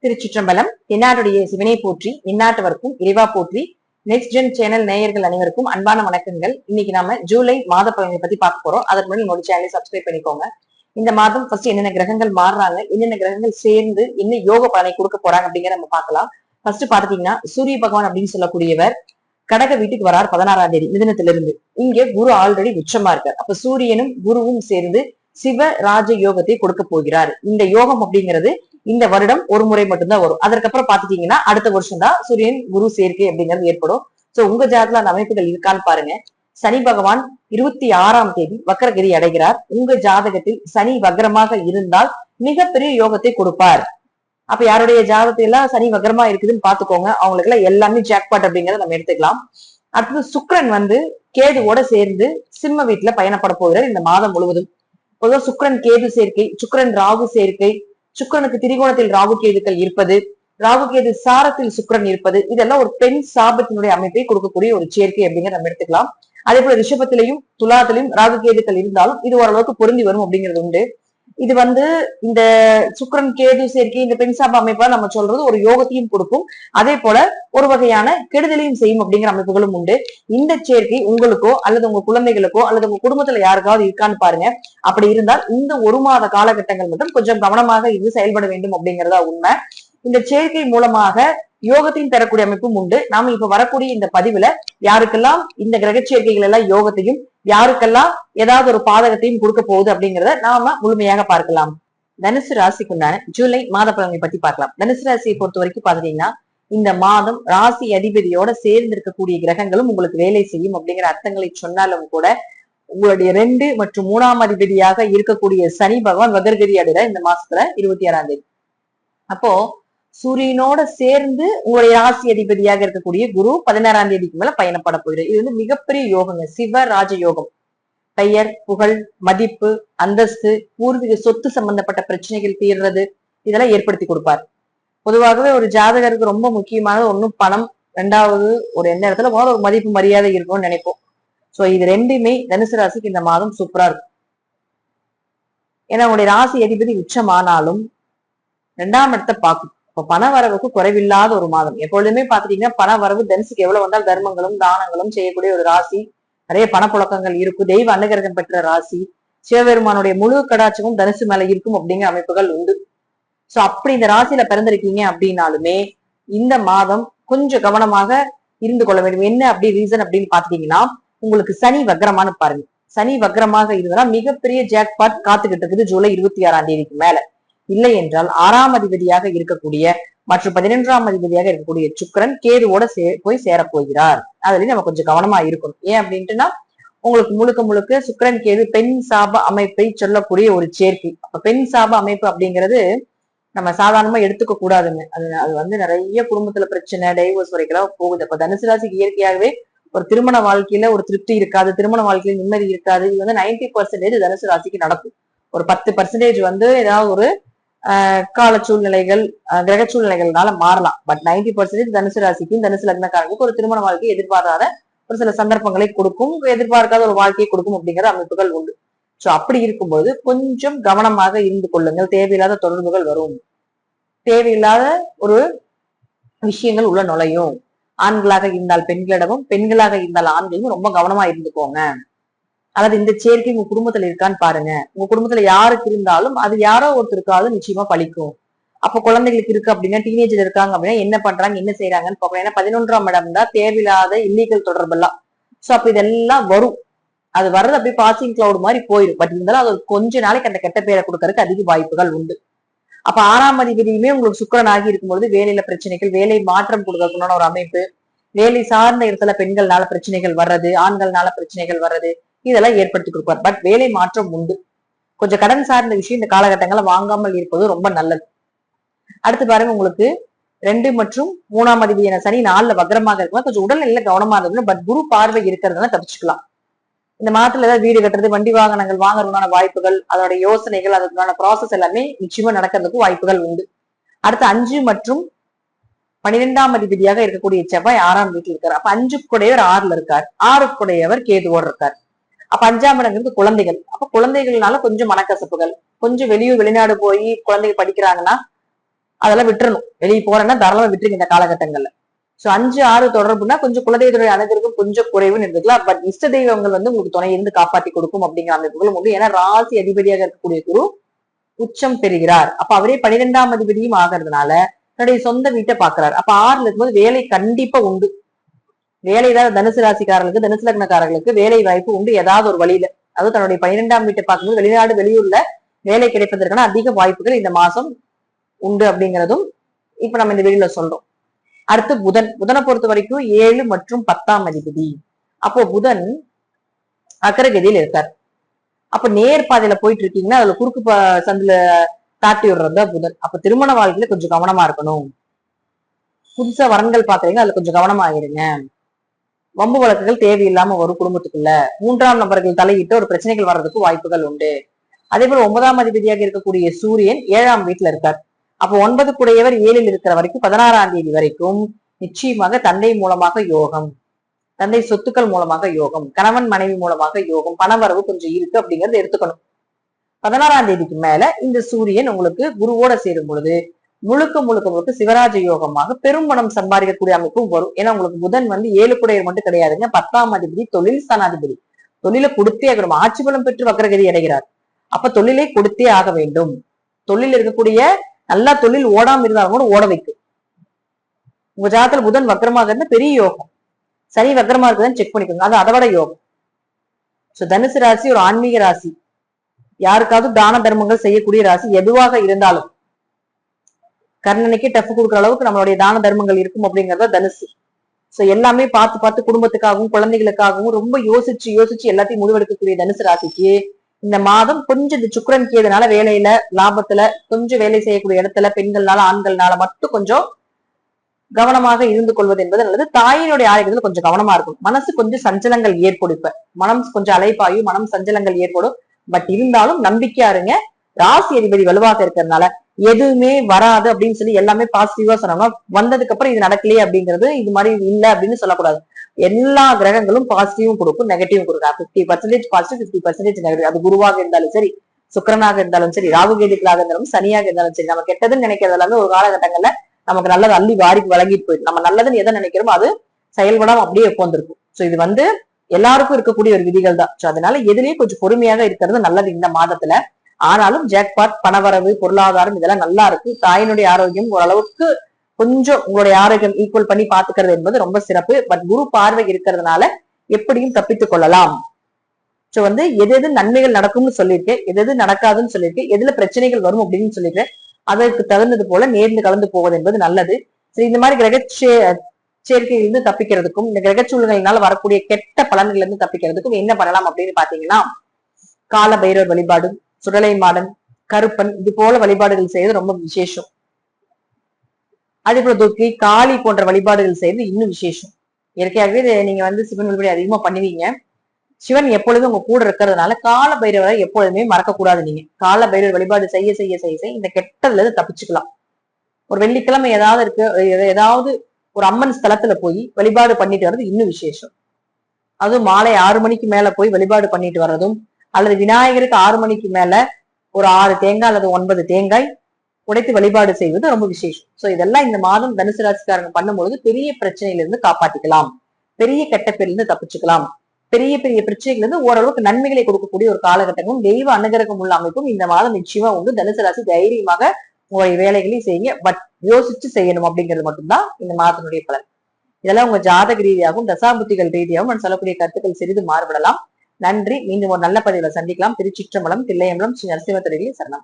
திருச்சிற்றம்பலம். எந்நாட்டுடைய சிவனை போற்றி, எந்நாட்டவருக்கும் இறைவா போற்றி. நெக்ஸ்ட் ஜென் சேனல் நேயர்கள் அனைவருக்கும் அன்பான வணக்கங்கள். இன்னைக்கு நாம ஜூலை மாத பலனை பத்தி பார்க்க போறோம். அதற்கு முன்னாடி நம்மளோட சேனலை சப்ஸ்கிரைப் பண்ணிக்கோங்க. இந்த மாதம் ஃபர்ஸ்ட் என்னென்ன கிரகங்கள் மாறுறாங்க, என்னென்ன கிரகங்கள் சேர்ந்து என்ன யோக பலனை கொடுக்க போறாங்க அப்படிங்கிற நம்ம பார்க்கலாம். ஃபர்ஸ்ட் பாத்தீங்கன்னா சூரிய பகவான் அப்படின்னு சொல்லக்கூடியவர் கடக வீட்டுக்கு வரார் 16ஆம் தேதி மிதுனத்திலிருந்து. இங்க குரு ஆல்ரெடி உச்சமா இருக்கார். அப்ப சூரியனும் குருவும் சேர்ந்து சிவ ராஜ யோகத்தை கொடுக்க போகிறார். இந்த யோகம் அப்படிங்கிறது இந்த வருடம் ஒரு முறை மட்டும்தான் வரும். அதற்கப்புறம் பாத்துட்டீங்கன்னா அடுத்த வருஷம் தான் சூரியன் குரு சேர்க்கை அப்படிங்கிறது ஏற்படும். சோ உங்க ஜாதகத்துல அந்த அமைப்புகள் இருக்கான்னு பாருங்க. சனி பகவான் 26ஆம் தேதி வக்கரகிரி அடைகிறார். உங்க ஜாதகத்தில் சனி வக்ரமாக இருந்தால் மிகப்பெரிய யோகத்தை கொடுப்பார். அப்ப யாருடைய ஜாதகத்தை எல்லாம் சனி வக்ரமா இருக்குதுன்னு பாத்துக்கோங்க. அவங்களுக்கு எல்லாம் எல்லாமே ஜாக்பாட் அப்படிங்கறத நம்ம எடுத்துக்கலாம். அடுத்தது சுக்கிரன் கேதுவோட சேர்ந்து சிம்ம வீட்டுல பயணப்பட போகிறார் இந்த மாதம் முழுவதும். பொதுவாக சுக்கிரன் கேது சேர்க்கை, சுக்கிரன் ராகு சேர்க்கை, சுக்கிரனுக்கு திரிகோணத்தில் ராகு கேதுக்கள் இருப்பது, ராகு கேது சாரத்தில் சுக்கிரன் இருப்பது, இதெல்லாம் ஒரு பெண் சாபத்தினுடைய அமைப்பை கொடுக்கக்கூடிய ஒரு சேர்க்கை அப்படிங்கிற நம்ம எடுத்துக்கலாம். அதே போல ரிஷபத்திலையும் துலாத்திலையும் ராகு கேதுக்கள் இருந்தாலும் இது ஓரளவுக்கு பொருந்தி வரும் அப்படிங்கிறது உண்டு. இது இந்த சுக்கிரன் கேது சேர்க்கை, இந்த பெண் சாப அமைப்பா நம்ம சொல்றது ஒரு யோகத்தையும் கொடுக்கும், அதே போல ஒரு வகையான கெடுதலையும் செய்யும் அப்படிங்கிற அமைப்புகளும் உண்டு. இந்த சேர்க்கை உங்களுக்கோ அல்லது உங்க குழந்தைகளுக்கோ அல்லது உங்க குடும்பத்துல யாருக்காவது இருக்கான்னு பாருங்க. அப்படி இருந்தால் இந்த ஒரு மாத காலகட்டங்கள் மட்டும் கொஞ்சம் கவனமாக இது செயல்பட வேண்டும் அப்படிங்கிறதா உண்மை. இந்த சேர்க்கை மூலமாக யோகத்தையும் தரக்கூடிய அமைப்பும் உண்டு. நாம இப்ப வரக்கூடிய இந்த பதிவுல யாருக்கெல்லாம் இந்த கிரக சேர்க்கைகள் எல்லாம் யோகத்தையும், யாருக்கெல்லாம் ஏதாவது ஒரு பாதகத்தையும் கொடுக்க போகுது அப்படிங்கிறத நாம முழுமையாக பார்க்கலாம். தனுசு ராசிக்குண்டான ஜூலை மாத பலன்களை பத்தி பார்க்கலாம். தனுசு ராசியை பொறுத்த வரைக்கும் பாத்தீங்கன்னா இந்த மாதம் ராசி அதிபதியோட சேர்ந்து இருக்கக்கூடிய கிரகங்களும் உங்களுக்கு வேலை செய்யும் அப்படிங்கிற அர்த்தங்களை சொன்னாலும் கூட உங்களுடைய 2 மற்றும் 3ஆம் அதிபதியாக இருக்கக்கூடிய சனி பகவான் வக்கரகதி அடைகிறார் இந்த மாசத்துல 26ஆம் தேதி. அப்போ சூரியனோட சேர்ந்து உங்களுடைய ராசி அதிபதியாக இருக்கக்கூடிய குரு 16ஆம் தேதிக்கு மேல பயணப்பட போகிறார். இது மிகப்பெரிய யோகங்க, சிவ ராஜ யோகம். பெயர், புகழ், மதிப்பு, அந்தஸ்து, பூர்வீக சொத்து சம்பந்தப்பட்ட பிரச்சனைகள் தீர்றது, இதெல்லாம் ஏற்படுத்தி கொடுப்பார். பொதுவாகவே ஒரு ஜாதகருக்கு ரொம்ப முக்கியமானது ஒன்னும் பணம், 2வது ஒரு எந்த இடத்துல ஒரு மதிப்பு மரியாதை இருக்கும்னு நினைப்போம். சோ இது ரெண்டுமே தனுசு ராசிக்கு இந்த மாதம் சூப்பரா இருக்கும். ஏன்னா உங்களுடைய ராசி அதிபதி உச்சமானாலும் 2ஆம் இடத்தை பார்க்கும். இப்ப பண வரவுக்கு குறைவில்லாத ஒரு மாதம். எப்பொழுதுமே பாத்துட்டீங்கன்னா பண வரவு தனுசுக்கு எவ்வளவு வந்தால் தர்மங்களும் தானங்களும் செய்யக்கூடிய ஒரு ராசி, நிறைய பணப்புழக்கங்கள் இருக்கும், தெய்வ அனுகிரகம் பெற்ற ராசி, சிவபெருமானுடைய முழு கடாட்சமும் தனுசு மேல இருக்கும் அப்படிங்கிற அமைப்புகள் உண்டு. சோ அப்படி இந்த ராசியில பிறந்திருக்கீங்க அப்படின்னாலுமே இந்த மாதம் கொஞ்சம் கவனமாக இருந்து கொள்ள வேண்டும். என்ன அப்படி ரீசன் அப்படின்னு பாத்தீங்கன்னா உங்களுக்கு சனி வக்ரமானு பாருங்க. சனி வக்ரமாக இருந்ததுன்னா மிகப்பெரிய ஜாக்பாட் காத்துக்கிட்டு இருக்குது ஜூலை 26ஆம் தேதிக்கு மேல. இல்லை என்றால் 6ஆம் அதிபதியாக இருக்கக்கூடிய மற்றும் 11ஆம் அதிபதியாக இருக்கக்கூடிய சுக்கிரன் கேதுவோட போய் சேரப்போகிறார். அதுலயும் நம்ம கொஞ்சம் கவனமா இருக்கணும். ஏன் அப்படின்ட்டுனா உங்களுக்கு முழுக்க சுக்கிரன் கேது பெண் சாப அமைப்பை சொல்லக்கூடிய ஒரு சேர்க்கை. அப்ப பெண் சாப அமைப்பு அப்படிங்கிறது நம்ம சாதாரணமா எடுத்துக்க கூடாதுங்க. அது நிறைய குடும்பத்துல பிரச்சனை, டைவோர்ஸ் வரைக்கும் போகுது. அப்ப தனுசு ராசிக்கு இயற்கையாகவே ஒரு திருமண வாழ்க்கையில ஒரு திருப்தி இருக்காது, திருமண வாழ்க்கையில நிம்மதி இருக்காது. இது 90% தனுசு ராசிக்கு நடக்கும். ஒரு 10% ஏதாவது ஒரு கால சூழ்நிலைகள், கிரக சூழ்நிலைகள்னால மாறலாம். பட் 90% தனுசு ராசிக்கும் தனுசு லக்னக்காரங்களுக்கு ஒரு திருமண வாழ்க்கை எதிர்பாராத ஒரு சில சந்தர்ப்பங்களை கொடுக்கும், எதிர்பார்க்காத ஒரு வாழ்க்கையை கொடுக்கும் அப்படிங்கிற அமைப்புகள் உண்டு. சோ அப்படி இருக்கும்போது கொஞ்சம் கவனமாக இருந்து கொள்ளுங்கள். தேவையில்லாத தொடர்புகள் வரும், தேவையில்லாத ஒரு விஷயங்கள் உள்ள நுழையும். ஆண்களாக இருந்தால் பெண்களிடமும், பெண்களாக இருந்தால் ஆண்களும் ரொம்ப கவனமா இருந்துக்கோங்க. அதாவது இந்த சேர்க்கை உங்க குடும்பத்துல இருக்கான்னு பாருங்க. உங்க குடும்பத்துல யாருக்கு இருந்தாலும் அது யாரோ ஒருத்தருக்காவது நிச்சயமா பழிக்கும். அப்ப குழந்தைகளுக்கு இருக்கு அப்படின்னா, டீனேஜர் இருக்காங்க அப்படின்னா என்ன பண்றாங்க, என்ன செய்யறாங்கன்னு பார்க்கணும். ஏன்னா 11ஆம் இடம் தான் தேவையில்லாத இல்லீகல் தொடர்பு எல்லாம். சோ அப்ப இதெல்லாம் வரும். அது வர்றது அப்படியே பாசிங் கிளவுட் மாதிரி போயிடும். பட் இருந்தாலும் அது கொஞ்ச நாளைக்கு அந்த கெட்ட பேரை கொடுக்கறதுக்கு அதிக வாய்ப்புகள் உண்டு. அப்ப 6ஆம் அதிபதியுமே உங்களுக்கு சுக்கிரன் ஆகி இருக்கும்போது வேலையில பிரச்சனைகள், வேலை மாற்றம் கொடுக்கணும்னு ஒரு அமைப்பு, வேலை சார்ந்த இடத்துல பெண்கள்னால பிரச்சனைகள் வர்றது, ஆண்கள்னால பிரச்சனைகள் வர்றது, இதெல்லாம் ஏற்படுத்தி கொடுப்பார். பட் வேலை மாற்றம் உண்டு. கொஞ்சம் கடன் சார்ந்த விஷயம் இந்த காலகட்டங்களை வாங்காமல் இருப்பது ரொம்ப நல்லது. அடுத்து பாருங்க, உங்களுக்கு 2 மற்றும் 3ஆம் அதிபதியான சனி 4ல வக்ரமாக இருக்கலாம். கொஞ்சம் உடல்நிலையில கவனமா இருக்கணும். பட் குரு பார்வை இருக்கிறதுனால தப்பிச்சுக்கலாம். இந்த மாதத்துல ஏதாவது வீடு கட்டுறது, வண்டி வாகனங்கள் வாங்குறதுக்கான வாய்ப்புகள், அதோட யோசனைகள், அதுக்கான ப்ராசஸ் எல்லாமே நிச்சயமா நடக்கிறதுக்கு வாய்ப்புகள் உண்டு. அடுத்து 5 மற்றும் 12ஆம் அதிபதியாக இருக்கக்கூடிய செவ்வாய் 6ஆம் வீட்டில் இருக்காரு. அப்ப 5 கூடையவர் 6ல இருக்கார், 6 கூடையவர் கேதுவோடு இருக்கார். அப்ப 5ஆம் இடங்கிறது குழந்தைகள். அப்ப குழந்தைகள்னால கொஞ்சம் மனக்கசப்புகள், கொஞ்சம் வெளிநாடு போய் குழந்தைகள் படிக்கிறாங்கன்னா அதெல்லாம் விட்டுறணும். வெளியே போறேன்னா தாராளமா விட்டுருங்க இந்த காலகட்டங்கள்ல. சோ 5, 6 தொடர்புனா கொஞ்சம் குலதெய்வத்துடைய அணுகிறதும் கொஞ்சம் குறைவுன்னு எடுத்துக்கலாம். பட் இஷ்ட தெய்வங்கள் வந்து உங்களுக்கு துணை இருந்து காப்பாற்றி கொடுக்கும் அப்படிங்கிற அமைப்புகளும் உண்டு. ஏன்னா ராசி அதிபதியாக இருக்கக்கூடிய குரு உச்சம் பெறுகிறார். அப்ப அவரே 12ஆம் அதிபதியும் ஆகிறதுனால தன்னுடைய சொந்த வீட்டை பாக்குறாரு. அப்ப 6ல இருக்கும்போது வேலை கண்டிப்பா உண்டு. வேலை ஏதாவது தனுசு ராசிக்காரர்களுக்கு, தனுசு லக்னக்காரர்களுக்கு வேலை வாய்ப்பு உண்டு ஏதாவது ஒரு வழியில. அது தன்னுடைய 12ஆம் வீட்டை பார்க்கும்போது வெளிநாடு வெளியூர்ல வேலை கிடைப்பதற்கான அதிக வாய்ப்புகள் இந்த மாசம் உண்டு அப்படிங்கிறதும் இப்ப நம்ம இந்த வீடியோல சொல்றோம். அடுத்து புதனை பொறுத்த வரைக்கும் 7 மற்றும் 10ஆம் அதிபதி. அப்போ புதன் அக்கரகதியில் இருக்கார். அப்ப நேர் பாதையில போயிட்டு இருக்கீங்கன்னா அதுல குறுக்கு சந்துல தாட்டி விடுறதா புதன். அப்ப திருமண வாழ்க்கையில கொஞ்சம் கவனமா இருக்கணும். புதுசா வரன்கள் பாக்குறீங்க அதுல கொஞ்சம் கவனமா ஆகிடுங்க. வம்பு வழக்குகள் தேவையில்லாம வரும் குடும்பத்துக்குள்ள. 3ஆம் நபர்கள் தலையிட்டு ஒரு பிரச்சனைகள் வர்றதுக்கு வாய்ப்புகள் உண்டு. அதே போல 9ஆம் அதிபதியாக இருக்கக்கூடிய சூரியன் 7ஆம் வீட்டுல இருக்கார். அப்போ 9 கூடையவர் 7ல் இருக்கிற வரைக்கும் 16ஆம் தேதி வரைக்கும் நிச்சயமாக தந்தை மூலமாக யோகம், தந்தை சொத்துக்கள் மூலமாக யோகம், கணவன் மனைவி மூலமாக யோகம், பணவரவு கொஞ்சம் இருக்கு அப்படிங்கறத எடுத்துக்கணும். 16ஆம் தேதிக்கு மேல இந்த சூரியன் உங்களுக்கு குருவோட சேரும் பொழுது முழுக்க முழுக்க முழுக்க சிவராஜ யோகமாக பெரும் பணம் சம்பாதிக்கக்கூடிய அமைப்பும் வரும். ஏன்னா உங்களுக்கு புதன் வந்து 7 கூடையர் மட்டும் கிடையாதுங்க. 10ஆம் அதிபதி தொழில் ஸ்தானாதிபதி. தொழிலை கொடுத்தே ஆகணும். ஆட்சி பலம் பெற்று வக்கரகதி அடைகிறார். அப்ப தொழிலை கொடுத்தே ஆக வேண்டும். தொழில் இருக்கக்கூடிய நல்லா தொழில் ஓடாம இருந்தாலும் கூட ஓட வைக்கும். உங்க ஜாதகத்துல புதன் வக்கரமாக இருந்தா பெரிய யோகம். சனி வக்கரமா இருக்குதுன்னு செக் பண்ணிக்கோங்க, அது அதை விட யோகம். சோ தனுசு ராசி ஒரு ஆன்மீக ராசி. யாருக்காவது தான தர்மங்கள் செய்யக்கூடிய ராசி எதுவாக இருந்தாலும் கர்ணனுக்கே டஃப் கொடுக்குற அளவுக்கு நம்மளுடைய தான தர்மங்கள் இருக்கும் அப்படிங்கறத தனுசு. சோ எல்லாமே பார்த்து பார்த்து குடும்பத்துக்காகவும் குழந்தைகளுக்காகவும் ரொம்ப யோசிச்சு யோசிச்சு எல்லாத்தையும் முடிவெடுக்கக்கூடிய தனுசு ராசிக்கு இந்த மாதம் கொஞ்சம் இந்த சுக்கிரன் கேதுனால வேலையில லாபத்துல கொஞ்சம் வேலை செய்யக்கூடிய இடத்துல பெண்கள்னால ஆண்கள்னால மட்டும் கொஞ்சம் கவனமாக இருந்து கொள்வது என்பது நல்லது. தாயினுடைய ஆரோக்கியத்துல கொஞ்சம் கவனமா இருக்கும். மனசு கொஞ்சம் சஞ்சலங்கள் ஏற்படும். இப்ப மனம் கொஞ்சம் அலைப்பாயும், மனம் சஞ்சலங்கள் ஏற்படும். பட் இருந்தாலும் நம்பிக்கையா இருங்க. ராசி அதிபதி வலுவாக இருக்கிறதுனால எதுவுமே வராது அப்படின்னு சொல்லி எல்லாமே பாசிட்டிவா சொன்னாங்க. வந்ததுக்கு அப்புறம் இது நடக்கலையே அப்படிங்கிறது இது மாதிரி இல்ல அப்படின்னு சொல்லக்கூடாது. எல்லா கிரகங்களும் பாசிட்டிவும் கொடுக்கும், நெகட்டிவும் கொடுக்கும். 50% பாசிட்டிவ், 50% நெகட்டிவ். அது குருவாக இருந்தாலும் சரி, சுக்கிரனாக இருந்தாலும் சரி, ராகு கேதுக்களாக இருந்தாலும் சனியாக இருந்தாலும் சரி, நம்ம கெட்டதுன்னு நினைக்கிறது எல்லாமே ஒரு காலகட்டங்கள்ல நமக்கு நல்லது அள்ளி வாரிக்கு வழங்கிட்டு போயிடும். நம்ம நல்லதுன்னு எதை நினைக்கிறோமோ அது செயல்படாம அப்படியே உட்காந்துருக்கும். சோ இது வந்து எல்லாருக்கும் இருக்கக்கூடிய ஒரு விதிகள் தான். சோ அதனால எதுலயும் கொஞ்சம் பொறுமையாக இருக்கிறது நல்லது இந்த மாதத்துல. ஆனாலும் ஜாக்பாட், பணவரவு, பொருளாதாரம் இதெல்லாம் நல்லா இருக்கு. தாயினுடைய ஆரோக்கியம் ஓரளவுக்கு கொஞ்சம் உங்களுடைய ஆரோக்கியம் ஈக்குவல் பண்ணி பாத்துக்கிறது என்பது ரொம்ப சிறப்பு. பட் குரு பார்வை இருக்கிறதுனால எப்படியும் தப்பித்துக் கொள்ளலாம். சோ வந்து எது எது நன்மைகள் நடக்கும்னு சொல்லியிருக்கேன், எது எது நடக்காதுன்னு சொல்லியிருக்கேன், எதுல பிரச்சனைகள் வரும் அப்படின்னு சொல்லியிருக்கேன். அதற்கு தகுந்தது போல நேர்ந்து கலந்து போவது என்பது நல்லது. சரி, இந்த மாதிரி கிரக சேர்க்கையிலிருந்து தப்பிக்கிறதுக்கும் இந்த கிரக சூழ்நிலையினால வரக்கூடிய கெட்ட பலன்கள் இருந்து தப்பிக்கிறதுக்கும் என்ன பண்ணலாம் அப்படின்னு பாத்தீங்கன்னா, கால பைரவர் வழிபாடு, சுடலை மாடன், கருப்பன் இது போல வழிபாடுகள் செய்வது ரொம்ப விசேஷம். அதே போல துர்க்கை, காளி போன்ற வழிபாடுகள் செய்வது இன்னும் விசேஷம். இயற்கையாகவே நீங்க வந்து சிவன் வழிபாடு அதிகமா பண்ணுவீங்க. சிவன் எப்பொழுதும் உங்க கூட இருக்கிறதுனால கால பைரவரை எப்பொழுதுமே மறக்கக்கூடாது. நீங்க கால பைரவர் வழிபாடு செய்ய செய்ய செய்ய செய்ய இந்த கெட்டதுல இருந்து தப்பிச்சுக்கலாம். ஒரு வெள்ளிக்கிழமை ஏதாவது இருக்கு, ஏதாவது ஒரு அம்மன் ஸ்தலத்துல போய் வழிபாடு பண்ணிட்டு வர்றது இன்னும் விசேஷம். அதுவும் மாலை 6 மணிக்கு மேல போய் வழிபாடு பண்ணிட்டு வர்றதும், அல்லது விநாயகருக்கு 6 மணிக்கு மேல ஒரு 6 தேங்காய் அல்லது 9 தேங்காய் உடைத்து வழிபாடு செய்வது ரொம்ப விசேஷம். சோ இதெல்லாம் இந்த மாதம் தனுசு ராசிக்காரங்க பண்ணும்பொழுது பெரிய பிரச்சனையில இருந்து காப்பாத்திக்கலாம், பெரிய கெட்ட பேர்ல தப்பிச்சுக்கலாம், பெரிய பெரிய பிரச்சனைகள் இருந்து ஓரளவுக்கு நன்மைகளை கொடுக்கக்கூடிய ஒரு காலகட்டமும் தெய்வ அனுகிரகம் உள்ள அமைப்பும் இந்த மாதம் நிச்சயமா உண்டு. தனுசு ராசி தைரியமாக உங்களுடைய வேலைகளையும் செய்யுங்க. பட் யோசிச்சு செய்யணும் அப்படிங்கிறது மட்டும்தான் இந்த மாதத்தினுடைய பலன். இதெல்லாம் உங்க ஜாதக ரீதியாகவும் தசாபுத்திகள் ரீதியாகவும் நான் சொல்லக்கூடிய கருத்துக்கள் சிறிது மாறுபடலாம். நன்றி. மீண்டும் ஒரு நல்ல பதிவுல சந்திக்கலாம். திருச்சிற்றம்பலம், தில்லையம்பலம், ஸ்ரீ நரசிம்ம சரணம்.